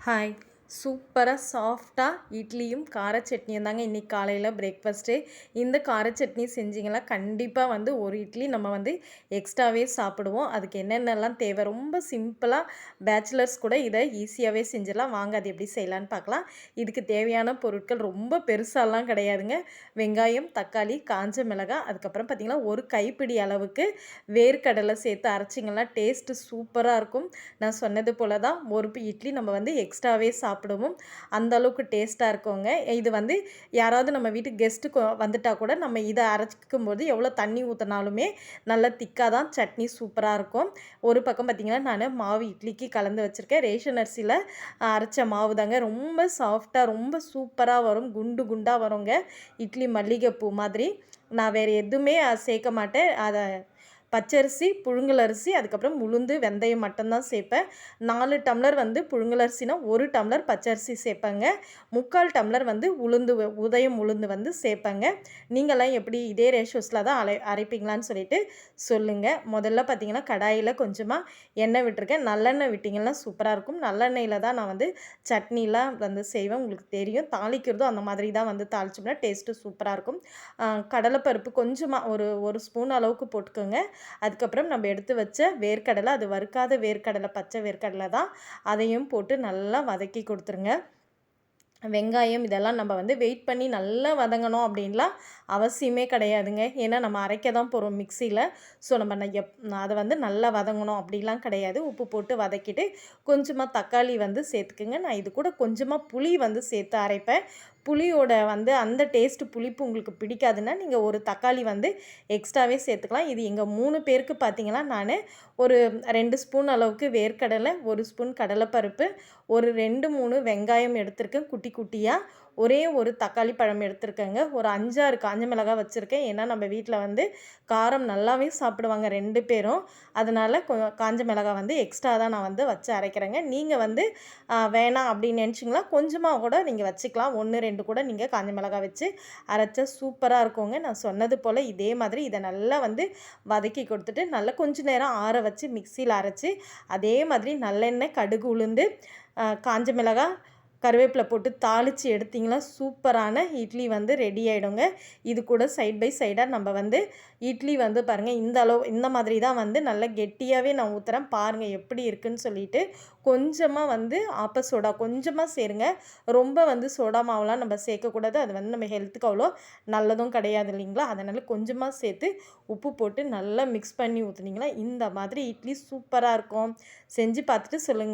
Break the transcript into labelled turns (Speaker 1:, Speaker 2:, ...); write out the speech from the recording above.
Speaker 1: Hi, சூப்பராக சாஃப்டாக இட்லியும் கார சட்னியும் தாங்க இன்றைக்கி காலையில் பிரேக்ஃபாஸ்ட்டு. இந்த கார சட்னி செஞ்சிங்கன்னா கண்டிப்பாக வந்து ஒரு இட்லி நம்ம வந்து எக்ஸ்ட்ராவே சாப்பிடுவோம். அதுக்கு என்னென்னலாம் தேவை, ரொம்ப சிம்பிளாக பேச்சுலர்ஸ் கூட இதை ஈஸியாகவே செஞ்சிடலாம். வாங்க அது எப்படி செய்யலான்னு பார்க்கலாம். இதுக்கு தேவையான பொருட்கள் ரொம்ப பெருசாலாம் கிடையாதுங்க. வெங்காயம், தக்காளி, காஞ்ச மிளகாய், அதுக்கப்புறம் பார்த்திங்கன்னா ஒரு கைப்பிடி அளவுக்கு வேர்க்கடலை சேர்த்து அரைச்சிங்கன்னா டேஸ்ட்டு சூப்பராக இருக்கும். நான் சொன்னது போல் தான் ஒரு இட்லி நம்ம வந்து எக்ஸ்ட்ராவே சாப்பிடுவோம். அந்த அளவுக்கு டேஸ்ட்டாக இருக்குங்க. இது வந்து யாராவது நம்ம வீட்டுக்கு கெஸ்ட்டு வந்துட்டால் கூட நம்ம இதை அரைக்கும்போது எவ்வளோ தண்ணி ஊற்றினாலுமே நல்லா திக்காக தான் சட்னி சூப்பராக இருக்கும். ஒரு பக்கம் பார்த்திங்கன்னா நான் மாவு இட்லிக்கு கலந்து வச்சுருக்கேன். ரேஷன் அரிசியில் அரைச்ச மாவு தாங்க. ரொம்ப சாஃப்டாக ரொம்ப சூப்பராக வரும். குண்டு குண்டாக வருங்க. இட்லி மல்லிகைப்பூ மாதிரி. நான் வேறு எதுவுமே சேர்க்க மாட்டேன். அதை பச்சரிசி, புழுங்கலரிசி, அதுக்கப்புறம் உளுந்து, வெந்தயம் மட்டும்தான் சேர்ப்பேன். 4 டம்ளர் வந்து புழுங்கலரிசினா 1 டம்ளர் பச்சரிசி சேர்ப்பேங்க. 3/4 டம்ளர் வந்து உதயம் உளுந்து வந்து சேர்ப்பேங்க. நீங்களாம் எப்படி இதே ரேஷியோஸில் தான் அரைப்பீங்களான்னு சொல்லிட்டு சொல்லுங்கள். முதல்ல பார்த்திங்கன்னா கடாயில் கொஞ்சமாக எண்ணெய் விட்டுருக்கேன். நல்லெண்ணெய் விட்டிங்கன்னா சூப்பராக இருக்கும். நல்லெண்ணெயில் தான் நான் வந்து சட்னிலாம் வந்து செய்வேன். உங்களுக்கு தெரியும். தாளிக்கிறதும் அந்த மாதிரி தான் வந்து தாளிச்சோம்னா டேஸ்ட்டு சூப்பராக இருக்கும். கடலைப்பருப்பு கொஞ்சமாக ஒரு ஸ்பூன் அளவுக்கு போட்டுக்கோங்க. அதுக்கப்புறம் நம்ம எடுத்து வச்ச வேர்க்கடலை, அது வறுக்காத வேர்க்கடலை, பச்சை வேர்க்கடலை தான். அதையும் போட்டு நல்லா வதக்கி கொடுத்துருங்க. வெங்காயம் இதெல்லாம் நம்ம வந்து வெயிட் பண்ணி நல்லா வதங்கணும் அப்படின்லாம் அவசியமே கிடையாதுங்க. ஏன்னா நம்ம அரைக்க தான் போகிறோம் மிக்சியில். ஸோ நம்ம அதை வந்து நல்லா வதங்கணும் அப்படிலாம் கிடையாது. உப்பு போட்டு வதக்கிட்டு கொஞ்சமாக தக்காளி வந்து சேர்த்துக்குங்க. நான் இது கூட கொஞ்சமாக புளி வந்து சேர்த்து அரைப்பேன். புளியோட வந்து அந்த டேஸ்ட்டு புளிப்பு உங்களுக்கு பிடிக்காதுன்னா நீங்கள் ஒரு தக்காளி வந்து எக்ஸ்ட்ராவே சேர்த்துக்கலாம். இது எங்கள் 3 பேருக்கு பார்த்திங்கன்னா நான் ஒரு 2 ஸ்பூன் அளவுக்கு வேர்க்கடலை, 1 ஸ்பூன் கடலைப்பருப்பு, ஒரு 2, 3 வெங்காயம் எடுத்திருக்கேன் குட்டி குட்டியாக. ஒரே ஒரு தக்காளி பழம் எடுத்திருக்கேங்க. ஒரு 5, 6 காஞ்ச மிளகாய் வச்சுருக்கேன். ஏன்னா நம்ம வீட்டில் வந்து காரம் நல்லாவே சாப்பிடுவாங்க 2 பேரும். அதனால் காஞ்ச மிளகாய் வந்து எக்ஸ்ட்ரா தான் நான் வந்து வச்சு அரைக்கிறேங்க. நீங்கள் வந்து வேணாம் அப்படின்னு நினச்சிங்களா கொஞ்சமாக கூட நீங்கள் வச்சுக்கலாம். 1, 2 கூட நீங்கள் காஞ்ச மிளகாய் வச்சு அரைச்சா சூப்பராக இருக்குங்க. நான் சொன்னது போல் இதே மாதிரி இதை நல்லா வந்து வதக்கி கொடுத்துட்டு நல்லா கொஞ்சம் நேரம் ஆற வச்சு மிக்சியில் அரைச்சி அதே மாதிரி நல்லெண்ணெய், கடுகு, உளுந்து, காஞ்ச மிளகாய், கருவேப்பிலை போட்டு தாளித்து எடுத்திங்கன்னா சூப்பரான இட்லி வந்து ரெடி ஆகிடுங்க. இது கூட சைட் பை சைடாக நம்ம வந்து இட்லி வந்து பாருங்கள் இந்த மாதிரி தான் வந்து நல்லா கெட்டியாகவே நான் ஊற்றுறேன். பாருங்கள் எப்படி இருக்குதுன்னு சொல்லிட்டு. கொஞ்சமாக வந்து ஆப்ப சோடா கொஞ்சமாக சேருங்க. ரொம்ப வந்து சோடா மாவுலாம் நம்ம சேர்க்கக்கூடாது. அது வந்து நம்ம ஹெல்த்துக்கு அவ்வளோ நல்லதும் கிடையாது இல்லைங்களா. அதனால் கொஞ்சமாக சேர்த்து உப்பு போட்டு நல்லா மிக்ஸ் பண்ணி ஊற்றுனீங்கன்னா இந்த மாதிரி இட்லி சூப்பராக இருக்கும். செஞ்சு பார்த்துட்டு சொல்லுங்கள்.